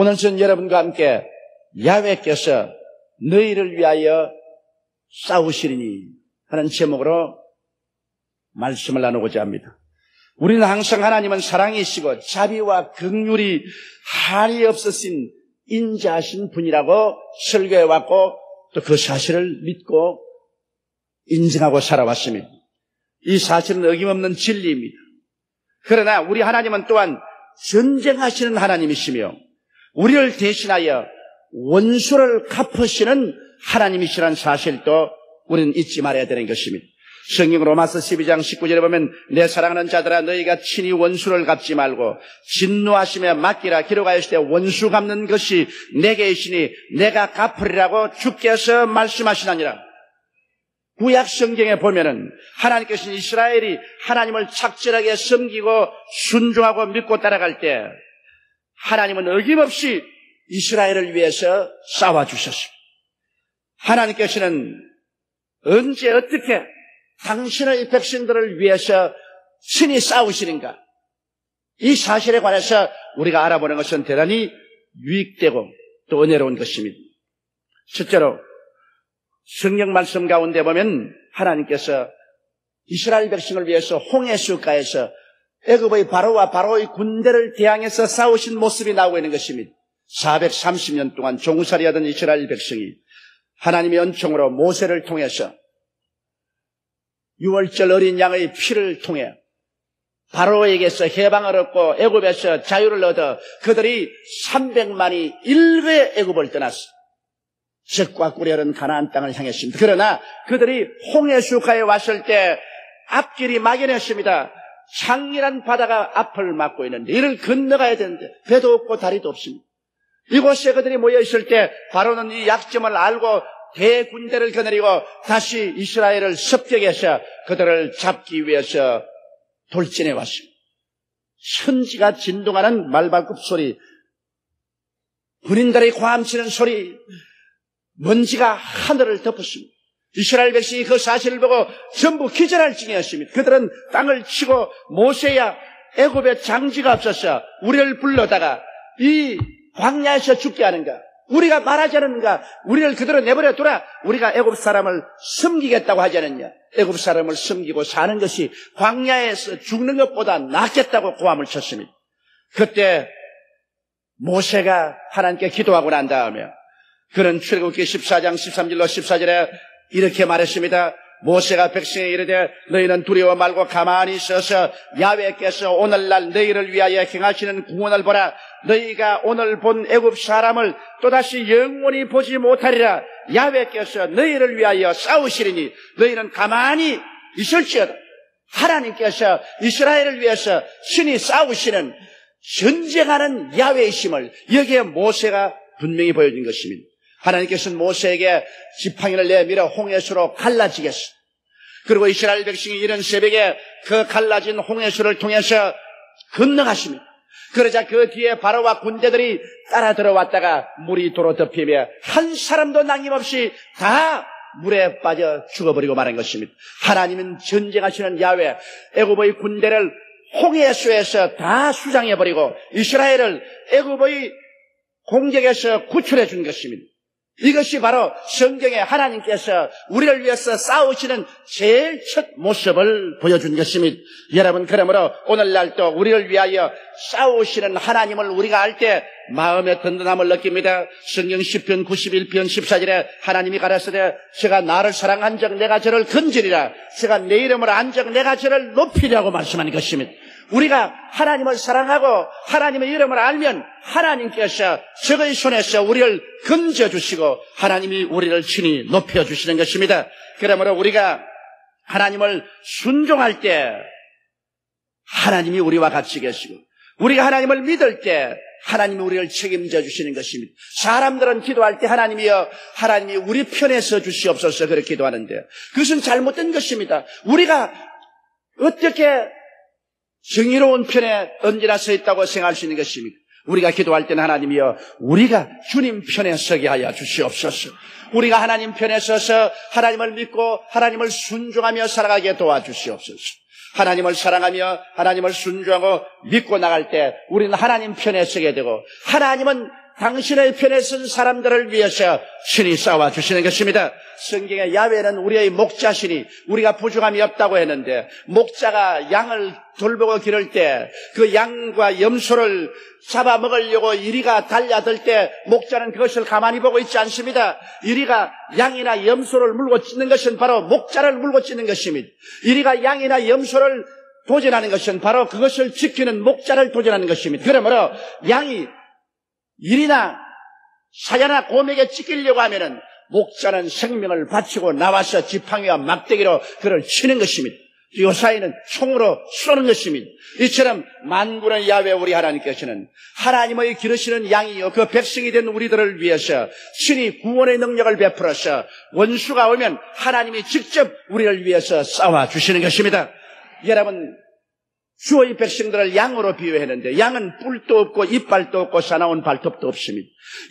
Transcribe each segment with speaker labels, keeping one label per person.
Speaker 1: 오늘 전 여러분과 함께 야훼께서 너희를 위하여 싸우시리니 하는 제목으로 말씀을 나누고자 합니다. 우리는 항상 하나님은 사랑이시고 자비와 긍휼이 한이 없으신 인자하신 분이라고 설교해왔고 또 그 사실을 믿고 인정하고 살아왔습니다. 이 사실은 어김없는 진리입니다. 그러나 우리 하나님은 또한 전쟁하시는 하나님이시며 우리를 대신하여 원수를 갚으시는 하나님이시라는 사실도 우리는 잊지 말아야 되는 것입니다. 성경 로마서 12장 19절에 보면 내 사랑하는 자들아 너희가 친히 원수를 갚지 말고 진노하시며 맡기라 기록하였을 때 원수 갚는 것이 내게 있으니 내가 갚으리라고 주께서 말씀하시나니라. 구약 성경에 보면은 하나님께서는 이스라엘이 하나님을 착절하게 섬기고 순종하고 믿고 따라갈 때 하나님은 어김없이 이스라엘을 위해서 싸워주셨습니다. 하나님께서는 언제 어떻게 당신의 백성들을 위해서 친히 싸우시는가? 이 사실에 관해서 우리가 알아보는 것은 대단히 유익되고 또 은혜로운 것입니다. 첫째로 성경 말씀 가운데 보면 하나님께서 이스라엘 백성을 위해서 홍해수가에서 애굽의 바로와 바로의 군대를 대항해서 싸우신 모습이 나오고 있는 것입니다. 430년 동안 종살이하던 이스라엘 백성이 하나님의 은총으로 모세를 통해서 6월절 어린 양의 피를 통해 바로에게서 해방을 얻고 애굽에서 자유를 얻어 그들이 300만이 일거에 애굽을 떠났어. 젖과 꿀이 흐르는 가나안 땅을 향했습니다. 그러나 그들이 홍해수가에 왔을 때 앞길이 막연했습니다. 장렬한 바다가 앞을 막고 있는데 이를 건너가야 되는데 배도 없고 다리도 없습니다. 이곳에 그들이 모여있을 때 바로는 이 약점을 알고 대군대를 거느리고 다시 이스라엘을 습격해서 그들을 잡기 위해서 돌진해 왔습니다. 천지가 진동하는 말발굽 소리, 군인들의 고함치는 소리, 먼지가 하늘을 덮었습니다. 이스라엘 백성이 그 사실을 보고 전부 기절할 징이었습니다. 그들은 땅을 치고 모세야 애굽에 장지가 없었어. 우리를 불러다가 이 광야에서 죽게 하는가? 우리가 말하지 않는가? 우리를 그대로 내버려 두라. 우리가 애굽 사람을 섬기겠다고 하지 않았냐? 애굽 사람을 섬기고 사는 것이 광야에서 죽는 것보다 낫겠다고 고함을 쳤습니다. 그때 모세가 하나님께 기도하고 난 다음에 그는 출애굽기 14장 13절로 14절에 이렇게 말했습니다. 모세가 백성에게 이르되 너희는 두려워 말고 가만히 서서 야훼께서 오늘날 너희를 위하여 행하시는 구원을 보라. 너희가 오늘 본 애굽 사람을 또다시 영원히 보지 못하리라. 야훼께서 너희를 위하여 싸우시리니 너희는 가만히 있을지어다. 하나님께서 이스라엘을 위해서 신이 싸우시는 전쟁하는 야훼이심을 여기에 모세가 분명히 보여준 것입니다. 하나님께서는 모세에게 지팡이를 내밀어 홍해수로 갈라지겠어. 그리고 이스라엘 백성이 이른 새벽에 그 갈라진 홍해수를 통해서 건너갔습니다. 그러자 그 뒤에 바로와 군대들이 따라 들어왔다가 물이 도로 덮이며 한 사람도 남김없이 다 물에 빠져 죽어버리고 말한 것입니다. 하나님은 전쟁하시는 야훼, 애굽의 군대를 홍해수에서 다 수장해버리고 이스라엘을 애굽의 공격에서 구출해 준 것입니다. 이것이 바로 성경에 하나님께서 우리를 위해서 싸우시는 제일 첫 모습을 보여준 것입니다. 여러분, 그러므로 오늘날 또 우리를 위하여 싸우시는 하나님을 우리가 알 때 마음의 든든함을 느낍니다. 성경 10편 91편 14절에 하나님이 가라사대 제가 나를 사랑한 적 내가 저를 건지리라. 제가 내 이름을 안 적 내가 저를 높이리라고 말씀하는 것입니다. 우리가 하나님을 사랑하고 하나님의 이름을 알면 하나님께서 적의 손에서 우리를 건져주시고 하나님이 우리를 친히 높여주시는 것입니다. 그러므로 우리가 하나님을 순종할 때 하나님이 우리와 같이 계시고 우리가 하나님을 믿을 때 하나님이 우리를 책임져 주시는 것입니다. 사람들은 기도할 때 하나님이여 하나님이 우리 편에 서 주시옵소서 그렇게 기도하는데 그것은 잘못된 것입니다. 우리가 어떻게 정의로운 편에 언제나 서 있다고 생각할 수 있는 것입니다. 우리가 기도할 때는 하나님이여 우리가 주님 편에 서게 하여 주시옵소서. 우리가 하나님 편에 서서 하나님을 믿고 하나님을 순종하며 살아가게 도와주시옵소서. 하나님을 사랑하며 하나님을 순종하고 믿고 나갈 때 우리는 하나님 편에 서게 되고 하나님은 당신의 편에 선 사람들을 위해서 신이 싸워주시는 것입니다. 성경에 야훼는 우리의 목자시니 우리가 부족함이 없다고 했는데, 목자가 양을 돌보고 기를 때 그 양과 염소를 잡아먹으려고 이리가 달려들 때 목자는 그것을 가만히 보고 있지 않습니다. 이리가 양이나 염소를 물고 찢는 것은 바로 목자를 물고 찢는 것입니다. 이리가 양이나 염소를 도전하는 것은 바로 그것을 지키는 목자를 도전하는 것입니다. 그러므로 양이 일이나 사자나 곰에게 찢기려고 하면은 목자는 생명을 바치고 나와서 지팡이와 막대기로 그를 치는 것입니다. 요사이는 총으로 쏘는 것입니다. 이처럼 만군의 야훼 우리 하나님께서는 하나님의 기르시는 양이요 그 백성이 된 우리들을 위해서 신이 구원의 능력을 베풀어서 원수가 오면 하나님이 직접 우리를 위해서 싸워주시는 것입니다. 여러분, 주의 백성들을 양으로 비유했는데, 양은 뿔도 없고 이빨도 없고 사나운 발톱도 없습니다.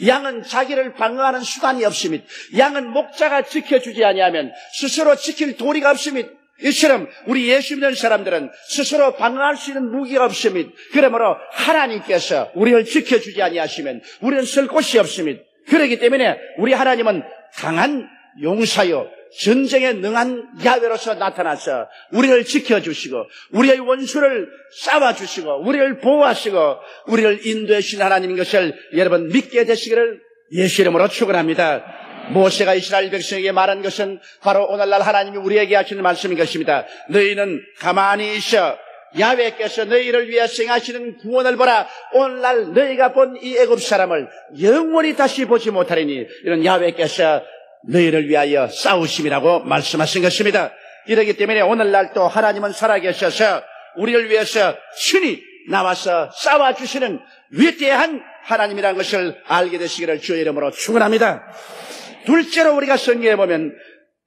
Speaker 1: 양은 자기를 방어하는 수단이 없습니다. 양은 목자가 지켜주지 아니하면 스스로 지킬 도리가 없습니다. 이처럼 우리 예수 믿는 사람들은 스스로 방어할 수 있는 무기가 없습니다. 그러므로 하나님께서 우리를 지켜주지 아니하시면 우리는 쓸 곳이 없습니다. 그렇기 때문에 우리 하나님은 강한 용사요 전쟁에 능한 야훼로서 나타나서 우리를 지켜주시고 우리의 원수를 싸워주시고 우리를 보호하시고 우리를 인도해 주신 하나님인 것을 여러분 믿게 되시기를 예수 이름으로 축원합니다. 모세가 이스라엘 백성에게 말한 것은 바로 오늘날 하나님이 우리에게 하시는 말씀인 것입니다. 너희는 가만히 있어 야훼께서 너희를 위해 행하시는 구원을 보라. 오늘날 너희가 본 이 애굽 사람을 영원히 다시 보지 못하리니 이런 야훼께서 너희를 위하여 싸우심이라고 말씀하신 것입니다. 이러기 때문에 오늘날 또 하나님은 살아계셔서 우리를 위해서 신이 나와서 싸워주시는 위대한 하나님이라는 것을 알게 되시기를 주의 이름으로 축원합니다. 둘째로 우리가 성경에 보면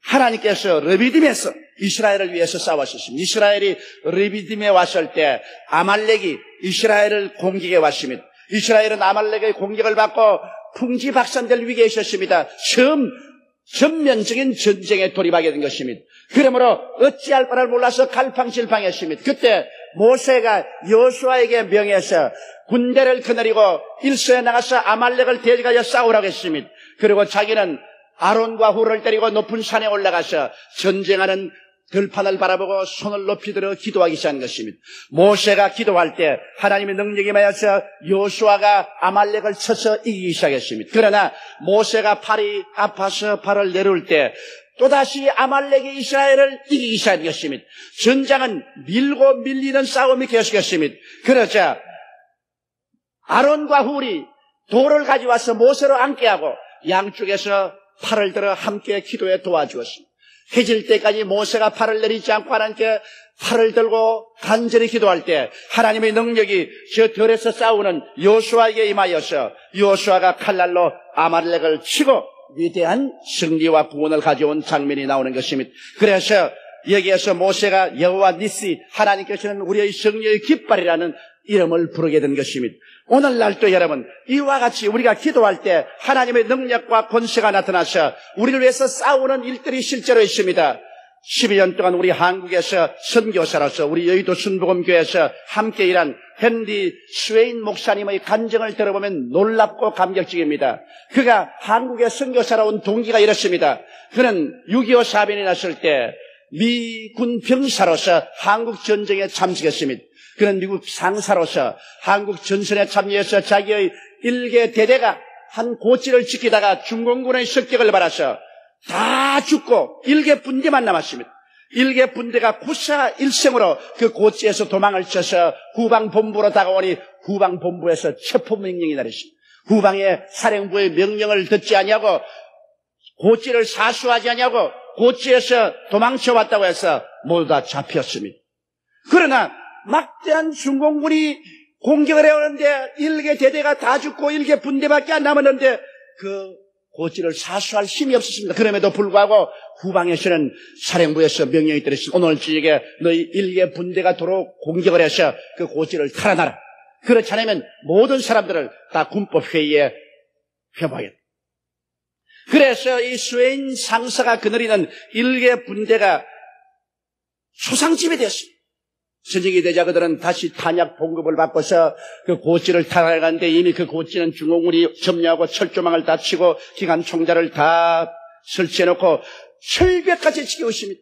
Speaker 1: 하나님께서 르비딤에서 이스라엘을 위해서 싸우셨습니다. 이스라엘이 르비딤에 왔을 때 아말렉이 이스라엘을 공격해 왔습니다. 이스라엘은 아말렉의 공격을 받고 풍지박산될 위기에 있었습니다. 전면적인 전쟁에 돌입하게 된 것입니다. 그러므로 어찌할 바를 몰라서 갈팡질팡했습니다. 그때 모세가 여호수아에게 명해서 군대를 거느리고 일서에 나가서 아말렉을 대적하여 싸우라고 했습니다. 그리고 자기는 아론과 훌을 데리고 높은 산에 올라가서 전쟁하는 들판을 바라보고 손을 높이 들어 기도하기 시작한 것입니다. 모세가 기도할 때 하나님의 능력이 임하여서 여호수아가 아말렉을 쳐서 이기기 시작했습니다. 그러나 모세가 팔이 아파서 발을 내려올 때 또다시 아말렉이 이스라엘을 이기기 시작한 것입니다. 전장은 밀고 밀리는 싸움이 계속했습니다. 그러자 아론과 훌이 돌을 가져와서 모세로 앉게 하고 양쪽에서 팔을 들어 함께 기도에 도와주었습니다. 해질 때까지 모세가 팔을 내리지 않고 하나님께 팔을 들고 간절히 기도할 때 하나님의 능력이 저 들에서 싸우는 여호수아에게 임하여서 여호수아가 칼날로 아말렉을 치고 위대한 승리와 구원을 가져온 장면이 나오는 것입니다. 그래서 여기에서 모세가 여호와 니시 하나님께서는 우리의 승리의 깃발이라는 이름을 부르게 된 것입니다. 오늘날도 여러분 이와 같이 우리가 기도할 때 하나님의 능력과 권세가 나타나서 우리를 위해서 싸우는 일들이 실제로 있습니다. 12년 동안 우리 한국에서 선교사로서 우리 여의도 순복음교회에서 함께 일한 헨리 스웨인 목사님의 간증을 들어보면 놀랍고 감격적입니다. 그가 한국에 선교사로 온 동기가 이렇습니다. 그는 6.25 사변이 났을 때 미군 병사로서 한국 전쟁에 참석했습니다. 그는 미국 상사로서 한국 전선에 참여해서 자기의 일개 대대가 한 고지를 지키다가 중공군의 습격을 받아서 다 죽고 일개 분대만 남았습니다. 일개 분대가 구사일생으로 그 고지에서 도망을 쳐서 후방본부로 다가오니 후방본부에서 체포명령이 내렸습니다. 후방의 사령부의 명령을 듣지 아니하고 고지를 사수하지 아니하고 고지에서 도망쳐왔다고 해서 모두 다 잡혔습니다. 그러나 막대한 중공군이 공격을 해오는데 일개 대대가 다 죽고 일개 분대밖에 안 남았는데 그 고지를 사수할 힘이 없었습니다. 그럼에도 불구하고 후방에서는 사령부에서 명령이 떨어졌습니다. 오늘 저녁에 너희 일개 분대가 도로 공격을 해서 그 고지를 탈환하라. 그렇지 않으면 모든 사람들을 다 군법회의에 회부하겠다. 그래서 이 스웨인 상사가 거느리는 일개 분대가 소상집이 되었습니다. 저녁이 되자 그들은 다시 탄약 봉급을 받고서 그 고지를 타나가는데 이미 그 고지는 중공군이 점령하고 철조망을 다 치고 기관 총자를 다 설치해놓고 철벽까지 지켜오십니다.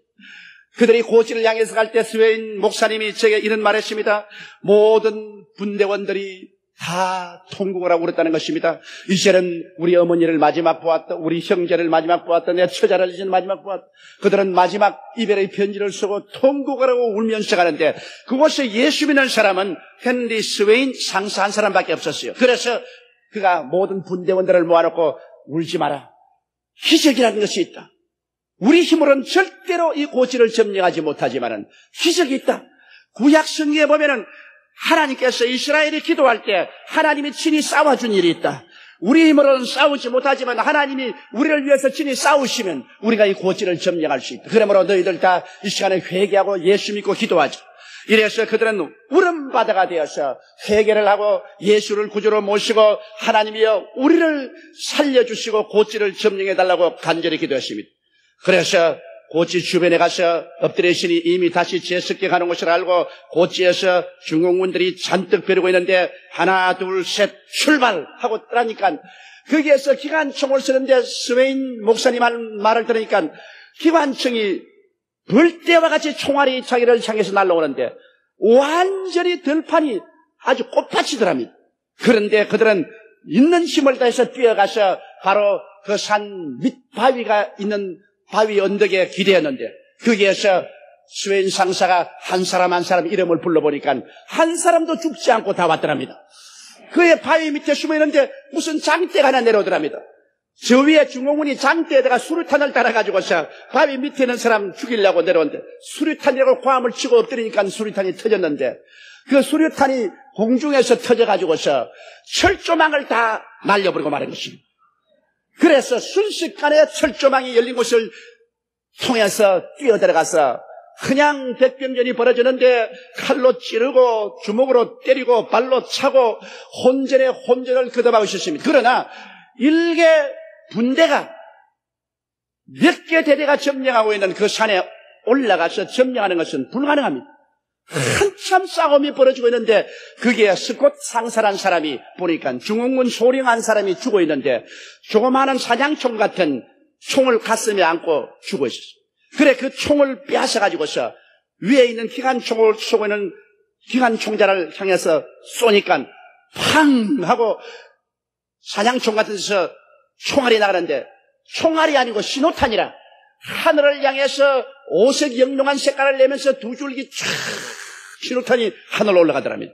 Speaker 1: 그들이 고지를 향해서 갈 때 스웨인 목사님이 제게 이런 말했습니다. 모든 분대원들이 다 통곡을 하고 그랬다는 것입니다. 이제는 우리 어머니를 마지막 보았다. 우리 형제를 마지막 보았다. 내 처자를 이제는 마지막 보았다. 그들은 마지막 이별의 편지를 쓰고 통곡을 하고 울면서 가는데 그곳에 예수 믿는 사람은 헨리 스웨인 상사 한 사람밖에 없었어요. 그래서 그가 모든 분대원들을 모아놓고 울지 마라. 기적이라는 것이 있다. 우리 힘으로는 절대로 이 고지를 점령하지 못하지만은 기적이 있다. 구약 성경에 보면은 하나님께서 이스라엘이 기도할 때 하나님이 친히 싸워준 일이 있다. 우리 힘으로는 싸우지 못하지만 하나님이 우리를 위해서 친히 싸우시면 우리가 이 고지를 점령할 수 있다. 그러므로 너희들 다 이 시간에 회개하고 예수 믿고 기도하자. 이래서 그들은 울음바다가 되어서 회개를 하고 예수를 구주로 모시고 하나님이여 우리를 살려주시고 고지를 점령해달라고 간절히 기도했습니다. 그래서 고지 주변에 가서 엎드리시니 이미 다시 제습게 가는 것을 알고 고지에서 중공군들이 잔뜩 벼르고 있는데 하나 둘 셋 출발하고 떠나니까 거기에서 기관총을 쓰는데 스웨인 목사님 하는 말을 들으니까 기관총이 벌떼와 같이 총알이 자기를 향해서 날라오는데 완전히 들판이 아주 꽃밭이더랍니다. 그런데 그들은 있는 힘을 다해서 뛰어가서 바로 그 산 밑바위가 있는 바위 언덕에 기대었는데 거기에서 스웨인 상사가 한 사람 한 사람 이름을 불러보니까 한 사람도 죽지 않고 다 왔더랍니다. 그의 바위 밑에 숨어있는데 무슨 장대가 하나 내려오더랍니다. 저 위에 중공군이 장대에다가 수류탄을 달아가지고서 바위 밑에 있는 사람 죽이려고 내려오는데 수류탄이라고 고함을 치고 엎드리니까 수류탄이 터졌는데 그 수류탄이 공중에서 터져가지고서 철조망을 다 날려버리고 말한 것입니다. 그래서 순식간에 철조망이 열린 곳을 통해서 뛰어들어가서 그냥 백병전이 벌어지는데 칼로 찌르고 주먹으로 때리고 발로 차고 혼전에 혼전을 거듭하고 있었습니다. 그러나 일개 분대가 몇 개 대대가 점령하고 있는 그 산에 올라가서 점령하는 것은 불가능합니다. 한참 싸움이 벌어지고 있는데 거기에 스콧 상사란 사람이 보니까 중공군 소령 한 사람이 죽어 있는데 조그마한 사냥총 같은 총을 가슴에 안고 죽어 있었어요. 그래 그 총을 빼앗아가지고서 위에 있는 기관총을 쏘고 있는 기관총자를 향해서 쏘니까 팡 하고 사냥총 같은 데서 총알이 나가는데 총알이 아니고 신호탄이라 하늘을 향해서 오색 영롱한 색깔을 내면서 두 줄기 쫙 신호탄이 하늘로 올라가더랍니다.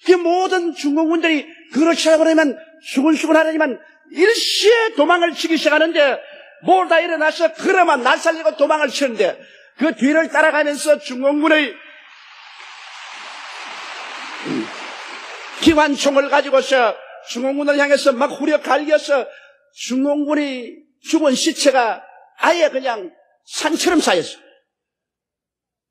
Speaker 1: 그 모든 중공군들이 그렇지라고 그러면 수근수근 하더니만 일시에 도망을 치기 시작하는데 몰다 일어나서 그러면 날 살리고 도망을 치는데 그 뒤를 따라가면서 중공군의 기관총을 가지고서 중공군을 향해서 막 후려 갈겨서 중공군이 죽은 시체가 아예 그냥 산처럼 쌓였어요.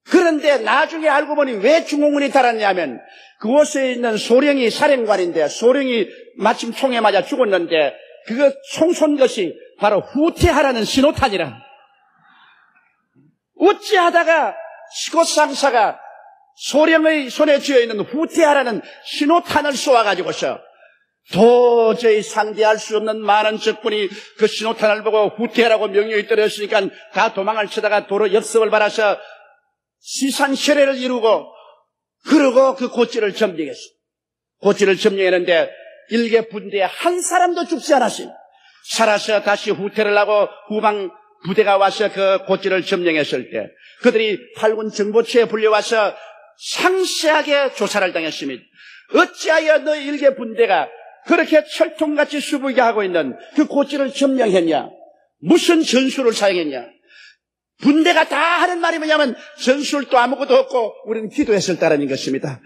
Speaker 1: 그런데 나중에 알고 보니 왜 중공군이 달았냐면 그곳에 있는 소령이 사령관인데 소령이 마침 총에 맞아 죽었는데 그거 총 쏜 것이 바로 후퇴하라는 신호탄이라. 어찌하다가 스콧 상사가 소령의 손에 쥐어있는 후퇴하라는 신호탄을 쏘아가지고서 도저히 상대할 수 없는 많은 적군이 그 신호탄을 보고 후퇴하라고 명령이 떨어졌으니까 다 도망을 치다가 도로 역습을 받아서 시산혈회를 이루고 그러고 그 고지를 점령했어. 고지를 점령했는데 일개 분대에 한 사람도 죽지 않았어요. 살아서 다시 후퇴를 하고 후방 부대가 와서 그 고지를 점령했을 때 그들이 8군 정보처에 불려와서 상세하게 조사를 당했습니다. 어찌하여 너희 일개 분대가 그렇게 철통같이 수부게 하고 있는 그 고지를 점령했냐? 무슨 전술을 사용했냐? 분대가 다 하는 말이 뭐냐면 전술도 아무것도 없고 우리는 기도했을 따름인 것입니다.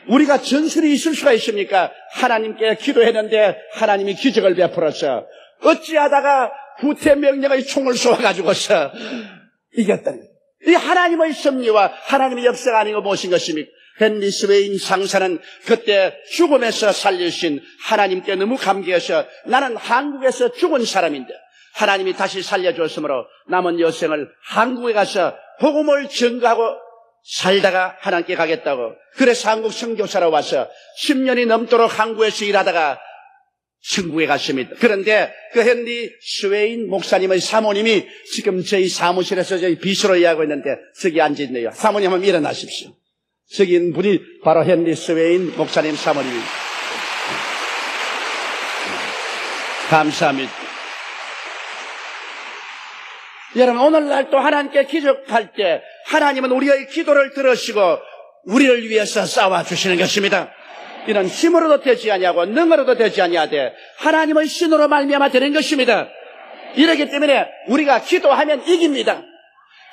Speaker 1: 우리가 전술이 있을 수가 있습니까? 하나님께 기도했는데 하나님이 기적을 베풀어서 어찌하다가 후퇴 명령의 총을 쏘아가지고서 이겼다는 거예요. 이 하나님의 섭리와 하나님의 역사가 아니고 무엇인 것입니까? 헨리 스웨인 상사는 그때 죽음에서 살리신 하나님께 너무 감개해서 나는 한국에서 죽은 사람인데 하나님이 다시 살려줬으므로 남은 여생을 한국에 가서 복음을 증거하고 살다가 하나님께 가겠다고. 그래서 한국 선교사로 와서 10년이 넘도록 한국에서 일하다가 천국에 갔습니다. 그런데 그 헨리 스웨인 목사님의 사모님이 지금 저희 사무실에서 저희 비서로 일하고 있는데 저기 앉아있네요. 사모님 한번 일어나십시오. 저기 있는 분이 바로 헨리 스웨인 목사님 사모님입니다. 감사합니다. 여러분, 오늘날 또 하나님께 기적할 때 하나님은 우리의 기도를 들으시고 우리를 위해서 싸워주시는 것입니다. 이는 힘으로도 되지 아니하고 능으로도 되지 아니하되 하나님의 신으로 말미암아 되는 것입니다. 이렇기 때문에 우리가 기도하면 이깁니다.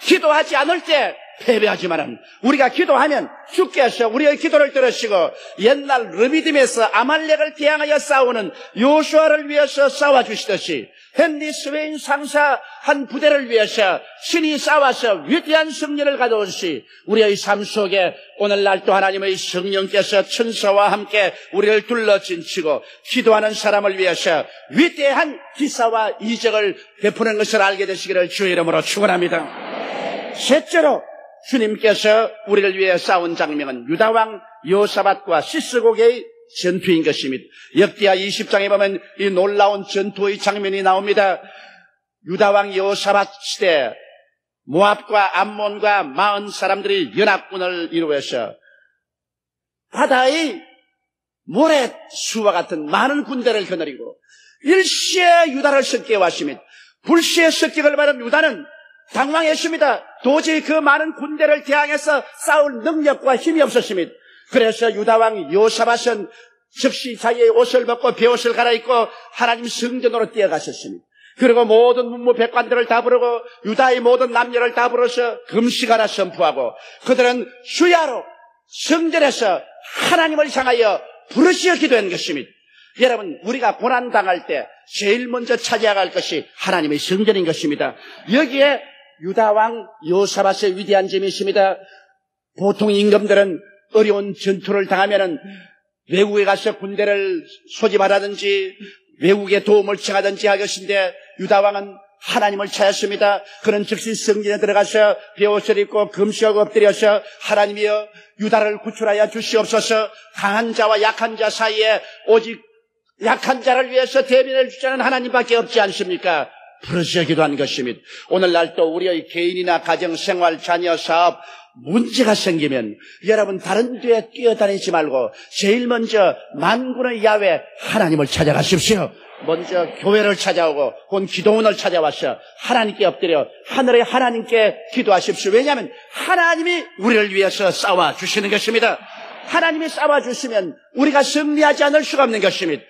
Speaker 1: 기도하지 않을 때 패배하지만은 우리가 기도하면 주께서 우리의 기도를 들으시고 옛날 르비딤에서 아말렉을 대항하여 싸우는 요수아를 위해서 싸워주시듯이 헨리 스웨인 상사 한 부대를 위해서 신이 싸워서 위대한 승리를 가져오듯이 우리의 삶 속에 오늘날 또 하나님의 성령께서 천사와 함께 우리를 둘러진치고 기도하는 사람을 위해서 위대한 기사와 이적을 베푸는 것을 알게 되시기를 주의 이름으로 축원합니다. 셋째로 주님께서 우리를 위해 싸운 장면은 유다왕 여호사밧과 시스곡의 전투인 것입니다. 역대하 20장에 보면 이 놀라운 전투의 장면이 나옵니다. 유다왕 여호사밧 시대 모압과 암몬과 40 사람들이 연합군을 이루어서 바다의 모래수와 같은 많은 군대를 거느리고 일시에 유다를 습격해 왔습니다. 불시에 습격을 받은 유다는 당황했습니다. 도저히 그 많은 군대를 대항해서 싸울 능력과 힘이 없었습니다. 그래서 유다왕 여호사밧은 즉시 자기의 옷을 벗고 베옷을 갈아입고 하나님 성전으로 뛰어가셨습니다. 그리고 모든 문무백관들을 다 부르고 유다의 모든 남녀를 다 불러서 금식하라 선포하고 그들은 수야로 성전에서 하나님을 향하여 부르시어 기도한 것입니다. 여러분, 우리가 고난당할 때 제일 먼저 차지해갈 것이 하나님의 성전인 것입니다. 여기에 유다왕 여호사밧의 위대한 점이 있습니다. 보통 임금들은 어려운 전투를 당하면은 외국에 가서 군대를 소집하라든지 외국에 도움을 청하든지 할 것인데 유다왕은 하나님을 찾았습니다. 그는 즉시 성전에 들어가서 베옷을 입고 금식하고 엎드려서 하나님이여 유다를 구출하여 주시옵소서. 강한 자와 약한 자 사이에 오직 약한 자를 위해서 대변을 주자는 하나님밖에 없지 않습니까? 부르짖어 기도한 것입니다. 오늘날 또 우리의 개인이나 가정, 생활, 자녀, 사업 문제가 생기면 여러분 다른 데에 뛰어다니지 말고 제일 먼저 만군의 야훼 하나님을 찾아가십시오. 먼저 교회를 찾아오고 혹은 기도원을 찾아와서 하나님께 엎드려 하늘의 하나님께 기도하십시오. 왜냐하면 하나님이 우리를 위해서 싸워주시는 것입니다. 하나님이 싸워주시면 우리가 승리하지 않을 수가 없는 것입니다.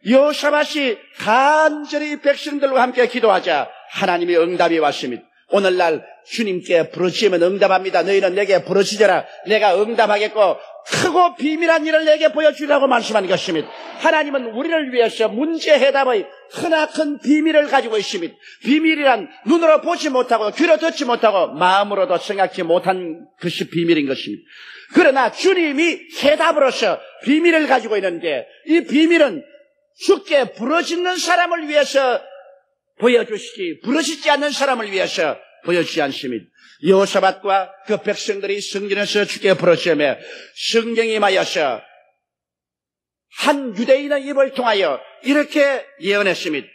Speaker 1: 여호사밧이 간절히 백성들과 함께 기도하자 하나님의 응답이 왔습니다. 오늘날 주님께 부르짖으면 응답합니다. 너희는 내게 부르짖어라. 내가 응답하겠고 크고 비밀한 일을 내게 보여주라고 말씀하는 것입니다. 하나님은 우리를 위해서 문제 해답의 크나큰 비밀을 가지고 있습니다. 비밀이란 눈으로 보지 못하고 귀로 듣지 못하고 마음으로도 생각지 못한 것이 비밀인 것입니다. 그러나 주님이 해답으로서 비밀을 가지고 있는데 이 비밀은 주께 부르짖는 사람을 위해서 보여주시지 부르짖지 않는 사람을 위해서 보여주지 않습니다. 여호사밧과 그 백성들이 성전에서 주께 부르짖으며 성경이 임하여서 한 유대인의 입을 통하여 이렇게 예언했습니다.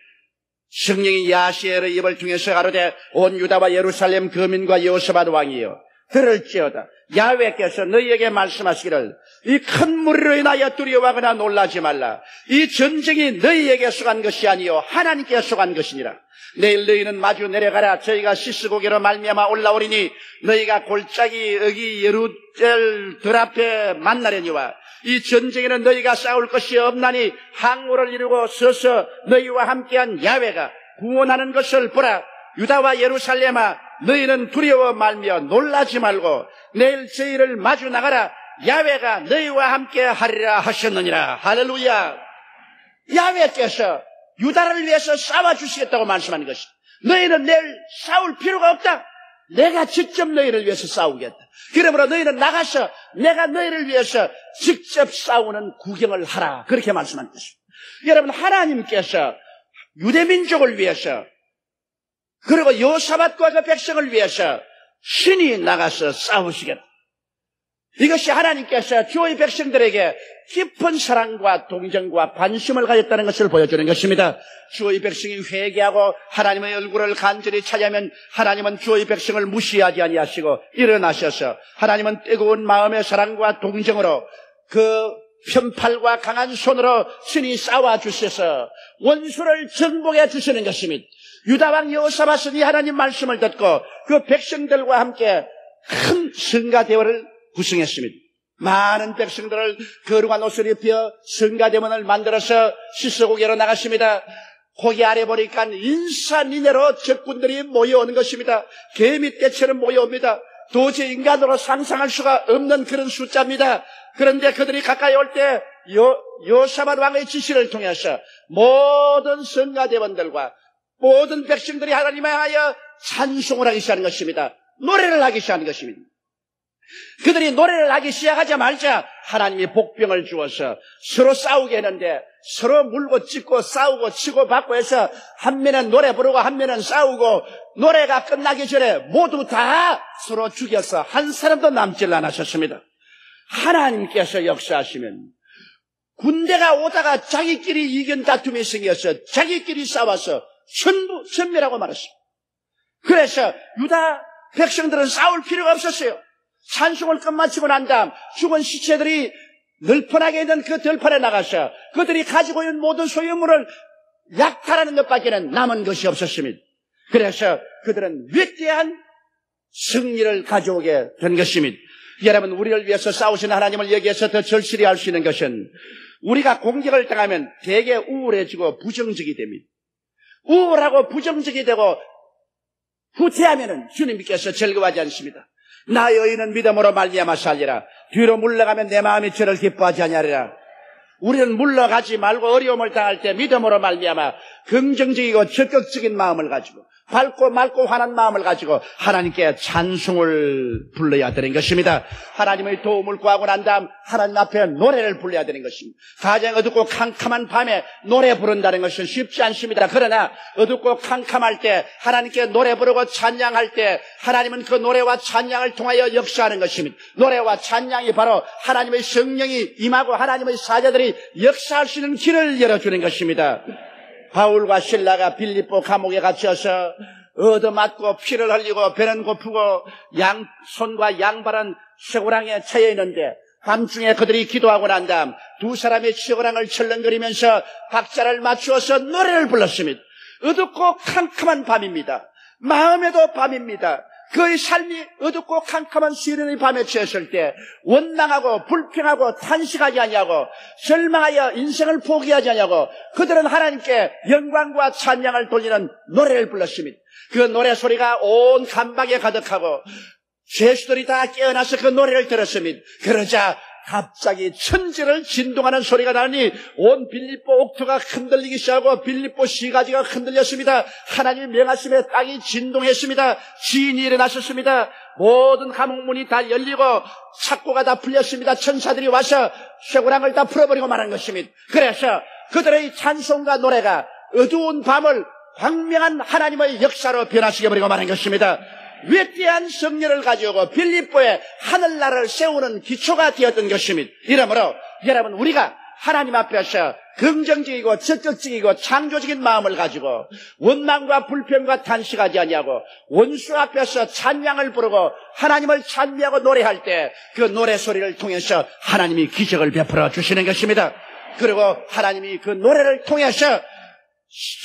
Speaker 1: 성령이 야시엘의 입을 통해서 가로되 온 유다와 예루살렘 거민과 여호사밧 왕이여 들을지어다. 야훼께서 너희에게 말씀하시기를 이 큰 무리로 인하여 두려워하거나 놀라지 말라. 이 전쟁이 너희에게 속한 것이 아니요 하나님께 속한 것이니라. 내일 너희는 마주 내려가라. 저희가 시스고개로 말미암아 올라오리니 너희가 골짜기 여기 예루살 들 앞에 만나려니와 이 전쟁에는 너희가 싸울 것이 없나니 항우를 이루고 서서 너희와 함께한 야훼가 구원하는 것을 보라. 유다와 예루살렘아 너희는 두려워 말며 놀라지 말고 내일 저희를 마주 나가라. 야훼가 너희와 함께 하리라 하셨느니라. 할렐루야. 야훼께서 유다를 위해서 싸워주시겠다고 말씀하는 것이 너희는 내일 싸울 필요가 없다. 내가 직접 너희를 위해서 싸우겠다. 그러므로 너희는 나가서 내가 너희를 위해서 직접 싸우는 구경을 하라. 그렇게 말씀하는 것입니다. 여러분, 하나님께서 유대민족을 위해서 그리고 여호사밧과 그 백성을 위해서 신이 나가서 싸우시겠다. 이것이 하나님께서 주의 백성들에게 깊은 사랑과 동정과 관심을 가졌다는 것을 보여주는 것입니다. 주의 백성이 회개하고 하나님의 얼굴을 간절히 찾으면 하나님은 주의 백성을 무시하지 아니하시고 일어나셔서 하나님은 뜨거운 마음의 사랑과 동정으로 그 편팔과 강한 손으로 신이 싸워주셔서 원수를 정복해 주시는 것입니다. 유다왕 여호사밧은 이 하나님 말씀을 듣고 그 백성들과 함께 큰 성가대원을 구성했습니다. 많은 백성들을 거룩한 옷을 입혀 성가대원을 만들어서 시서고개로 나갔습니다. 거기 아래 보니까 인산인해로 적군들이 모여오는 것입니다. 개미떼처럼 모여옵니다. 도저히 인간으로 상상할 수가 없는 그런 숫자입니다. 그런데 그들이 가까이 올 때 여호사밧 왕의 지시를 통해서 모든 성가대원들과 모든 백성들이 하나님에 하여 찬송을 하기 시작하는 것입니다. 노래를 하기 시작하는 것입니다. 그들이 노래를 하기 시작하자마자 하나님이 복병을 주어서 서로 싸우게 했는데 서로 물고 찢고 싸우고 치고 받고 해서 한 면은 노래 부르고 한 면은 싸우고 노래가 끝나기 전에 모두 다 서로 죽여서 한 사람도 남질 않으셨습니다. 하나님께서 역사하시면 군대가 오다가 자기끼리 이견 다툼이 생겨서 자기끼리 싸워서 전부 전멸하고 말았습니다. 그래서 유다 백성들은 싸울 필요가 없었어요. 찬송을 끝마치고 난 다음 죽은 시체들이 널판하게 있는 그 들판에 나가서 그들이 가지고 있는 모든 소유물을 약탈하는 것밖에는 남은 것이 없었습니다. 그래서 그들은 위대한 승리를 가져오게 된 것입니다. 여러분, 우리를 위해서 싸우시는 하나님을 여기에서 더 절실히 알 수 있는 것은 우리가 공격을 당하면 되게 우울해지고 부정적이 됩니다. 우울하고 부정적이 되고 후퇴하면 주님께서 즐거워하지 않습니다. 나의 의인은 믿음으로 말미암아 살리라. 뒤로 물러가면 내 마음이 저를 기뻐하지 아니하리라. 우리는 물러가지 말고 어려움을 당할 때 믿음으로 말미암아 긍정적이고 적극적인 마음을 가지고 밝고 맑고 환한 마음을 가지고 하나님께 찬송을 불러야 되는 것입니다. 하나님의 도움을 구하고 난 다음 하나님 앞에 노래를 불러야 되는 것입니다. 가장 어둡고 캄캄한 밤에 노래 부른다는 것은 쉽지 않습니다. 그러나 어둡고 캄캄할 때 하나님께 노래 부르고 찬양할 때 하나님은 그 노래와 찬양을 통하여 역사하는 것입니다. 노래와 찬양이 바로 하나님의 성령이 임하고 하나님의 사자들이 역사할 수 있는 길을 열어주는 것입니다. 바울과 실라가 빌립보 감옥에 갇혀서 얻어맞고 피를 흘리고 배는 고프고 손과 양발은 쇠고랑에 차여 있는데 밤중에 그들이 기도하고 난 다음 두 사람이 쇠고랑을 철렁거리면서 박자를 맞추어서 노래를 불렀습니다. 어둡고 캄캄한 밤입니다. 마음에도 밤입니다. 그의 삶이 어둡고 캄캄한 시련의 밤에 처했을 때 원망하고 불평하고 탄식하지 아니하고 절망하여 인생을 포기하지 아니하고 그들은 하나님께 영광과 찬양을 돌리는 노래를 불렀습니다. 그 노래 소리가 온 감방에 가득하고 죄수들이 다 깨어나서 그 노래를 들었습니다. 그러자 갑자기 천지를 진동하는 소리가 나니 온 빌립보 옥토가 흔들리기 시작하고 빌립보 시가지가 흔들렸습니다. 하나님의 명하심에 땅이 진동했습니다. 지인이 일어나셨습니다. 모든 감옥문이 다 열리고 착고가 다 풀렸습니다. 천사들이 와서 쇠고랑을 다 풀어버리고 말한 것입니다. 그래서 그들의 찬송과 노래가 어두운 밤을 광명한 하나님의 역사로 변화시켜버리고 말한 것입니다. 위대한 승리를 가지고 빌립보에 하늘나라를 세우는 기초가 되었던 것입니다. 이러므로 여러분, 우리가 하나님 앞에서 긍정적이고 적극적이고 창조적인 마음을 가지고 원망과 불평과 탄식하지 아니하고 원수 앞에서 찬양을 부르고 하나님을 찬미하고 노래할 때 그 노래 소리를 통해서 하나님이 기적을 베풀어 주시는 것입니다. 그리고 하나님이 그 노래를 통해서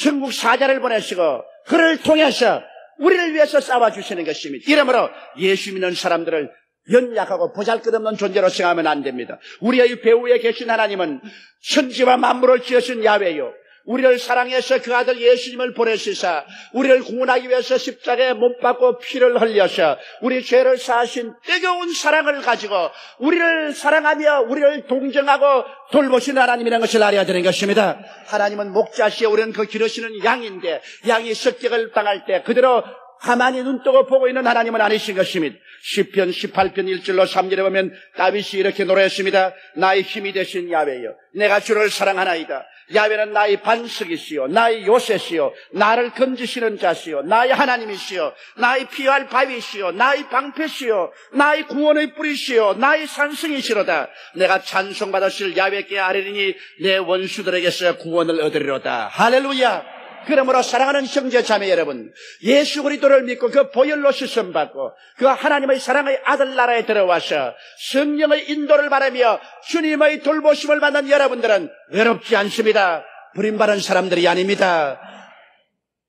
Speaker 1: 천국 사자를 보내시고 그를 통해서 우리를 위해서 싸워주시는 것입니다. 이러므로 예수 믿는 사람들을 연약하고 보잘것없는 존재로 생각하면 안 됩니다. 우리의 배후에 계신 하나님은 천지와 만물을 지으신 야훼요, 우리를 사랑해서 그 아들 예수님을 보내시사 우리를 구원하기 위해서 십자가에 못 박고 피를 흘려서 우리 죄를 사하신 뜨거운 사랑을 가지고 우리를 사랑하며 우리를 동정하고 돌보시는 하나님이라는 것을 알아야 되는 것입니다. 하나님은 목자시여 우리는 그 기르시는 양인데 양이 습격을 당할 때 그대로 가만히 눈 뜨고 보고 있는 하나님은 아니신 것입니다. 시편 18편 1절로 3절에 보면 다윗이 이렇게 노래했습니다. 나의 힘이 되신 야훼여, 내가 주를 사랑하나이다. 야훼는 나의 반석이시요, 나의 요새시요, 나를 건지시는 자시요, 나의 하나님이시요, 나의 피할 바위시요, 나의 방패시요, 나의 구원의 뿌리시요, 나의 산성이시로다. 내가 찬송받으실 야훼께 아뢰리니 내 원수들에게서 구원을 얻으리로다. 할렐루야. 그러므로 사랑하는 형제 자매 여러분, 예수 그리스도를 믿고 그 보혈로 씻음 받고 그 하나님의 사랑의 아들 나라에 들어와서 성령의 인도를 바라며 주님의 돌보심을 받는 여러분들은 외롭지 않습니다. 버림받은 사람들이 아닙니다.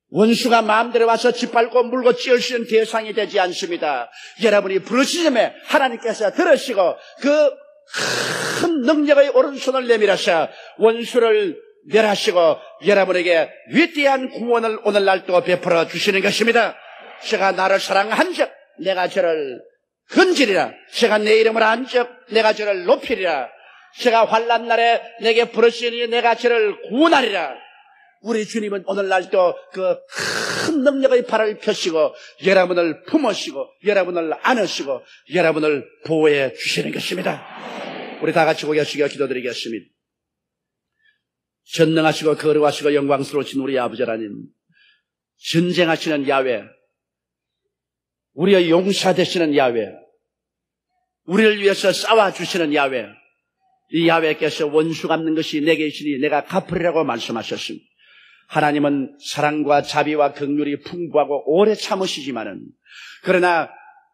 Speaker 1: 원수가 마음대로 와서 짓밟고 물고 찌을 수 있는 대상이 되지 않습니다. 여러분이 부르짖음에 하나님께서 들으시고 그 큰 능력의 오른손을 내밀어서 원수를 멸하시고 여러분에게 위대한 구원을 오늘날 또 베풀어 주시는 것입니다. 제가 나를 사랑한 적 내가 저를 건지리라. 제가 내 이름을 안 적 내가 저를 높이리라. 제가 환난 날에 내게 부르시니 내가 저를 구원하리라. 우리 주님은 오늘날 또 그 큰 능력의 팔을 펴시고 여러분을 품으시고 여러분을 안으시고 여러분을 보호해 주시는 것입니다. 우리 다 같이 고개 숙여 기도드리겠습니다. 전능하시고 거룩하시고 영광스러우신 우리 아버지 하나님, 전쟁하시는 야훼, 우리의 용사 되시는 야훼, 우리를 위해서 싸워주시는 야훼, 이 야훼께서 원수 갚는 것이 내게 있으니 내가 갚으리라고 말씀하셨습니다. 하나님은 사랑과 자비와 긍휼이 풍부하고 오래 참으시지만은 그러나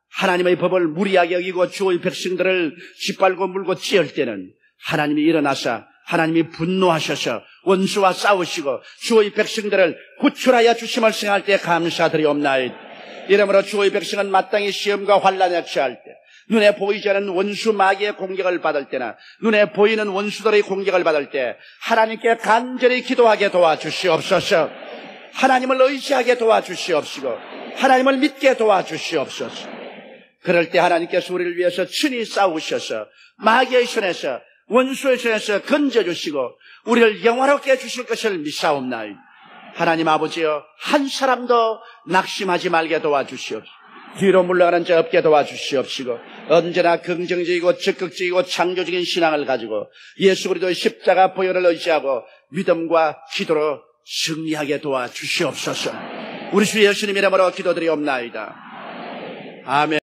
Speaker 1: 하나님의 법을 무리하게 여기고 주의 백성들을 짓밟고 물고 찌을 때는 하나님이 일어나서 하나님이 분노하셔서 원수와 싸우시고 주의 백성들을 구출하여 주심을 생각할 때 감사드리옵나이다. 이러므로 주의 백성은 마땅히 시험과 환난에 처할 때, 눈에 보이지 않는 원수 마귀의 공격을 받을 때나 눈에 보이는 원수들의 공격을 받을 때 하나님께 간절히 기도하게 도와주시옵소서. 하나님을 의지하게 도와주시옵시고 하나님을 믿게 도와주시옵소서. 그럴 때 하나님께서 우리를 위해서 친히 싸우셔서 마귀의 손에서 원수의 손에서 건져주시고 우리를 영화롭게 해주실 것을 믿사옵나이다. 하나님 아버지여, 한 사람도 낙심하지 말게 도와주시옵시고 뒤로 물러가는 자 없게 도와주시옵시고 언제나 긍정적이고 적극적이고 창조적인 신앙을 가지고 예수 그리스도의 십자가 보혈을 의지하고 믿음과 기도로 승리하게 도와주시옵소서. 우리 주 예수님 이름으로 기도드리옵나이다. 아멘.